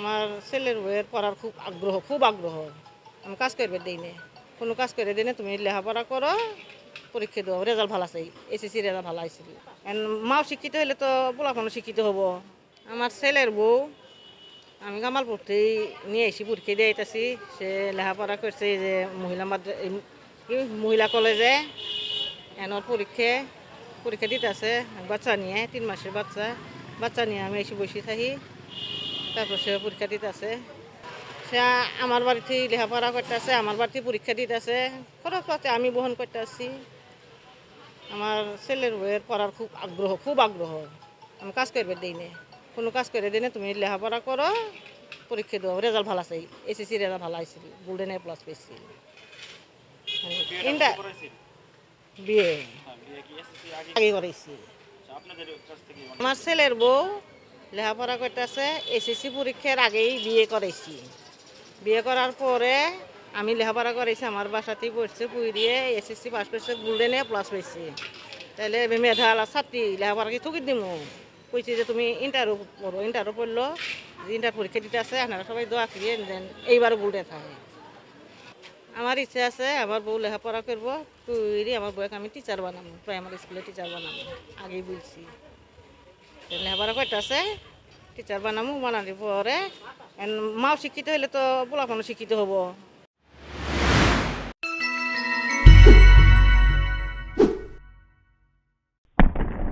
আমার ছেলের বইয়ের পড়ার খুব আগ্রহ। আমি কাজ করবে দিই না, কোনো কাজ করে দিই না, তুমি লেখাপড়া করো, পরীক্ষা দাও, রেজাল্ট ভালো আছে, এসএসসি রেজাল্ট ভালো আসছিল। মাও শিক্ষিত হলে তো পোলাপানও শিক্ষিত হবো। আমার ছেলের বউ আমি কামালপুরতেই নিয়ে এসে পরীক্ষা দিয়ে আইতাছি। সে লেখাপড়া করছে এই যে মহিলা কলেজে, এনর পরীক্ষা দিতে আছে বাচ্চা নিয়ে, 3 মাসের বাচ্চা নিয়ে আমি এসে বসে থাকি। তারপর সে পরীক্ষা দিতে আছে। সে আমার বাড়িতে লেখাপড়া করতে আছে, আমার বাড়িতে পরীক্ষা দিতে আছে, খরচ পাতে আমি বহন করতে আসছি। আমার ছেলের বইয়ের পড়ার খুব আগ্রহ। আমি কাজ করবে দিই না, কোনো কাজ করে দিই না, তুমি লেখাপড়া করো, পরীক্ষা দাও, রেজাল্ট ভালো আছে, এসএসসি রেজাল্ট ভালো আসছিল, গোল্ডেন এ প্লাস পেয়েছি। ইন্টার বিয়ে আগে করেছি। আমার ছেলের বউ লেখাপড়া করতেছে, এসএসসি পরীক্ষার আগেই বিয়ে করেছি। বিয়ে করার পরে আমি লেখাপড়া করেছি, আমার বাসাতেই পড়ছে, পুইরিয়ে এসএসসি পাস করছে, গোল্ডেনে প্লাস পেয়েছি। তাহলে মেধালা ছাত্রী লেখাপড়া কি থুকি দিমু, কইছি যে তুমি ইন্টারও পড়ো, ইন্টারও পড়লো, ইন্টার পরীক্ষা দিতে আছে, আপনারা সবাই দোয়া করিয়ে দেন এইবার গোল্ডে থাকে। আমার ইচ্ছে আছে আমার বউ লেখাপড়া করবো, পুইরি আমার বউকে আমি টিচার বানাবো, প্রাইমারি স্কুলে টিচার বানাবো, আগেই বলছি। লেখাপড়া করতে আছে, টিচার বানাবো, বানানোর পরে মাও শিক্ষিত হলে তো পোলাপানও শিক্ষিত হবো।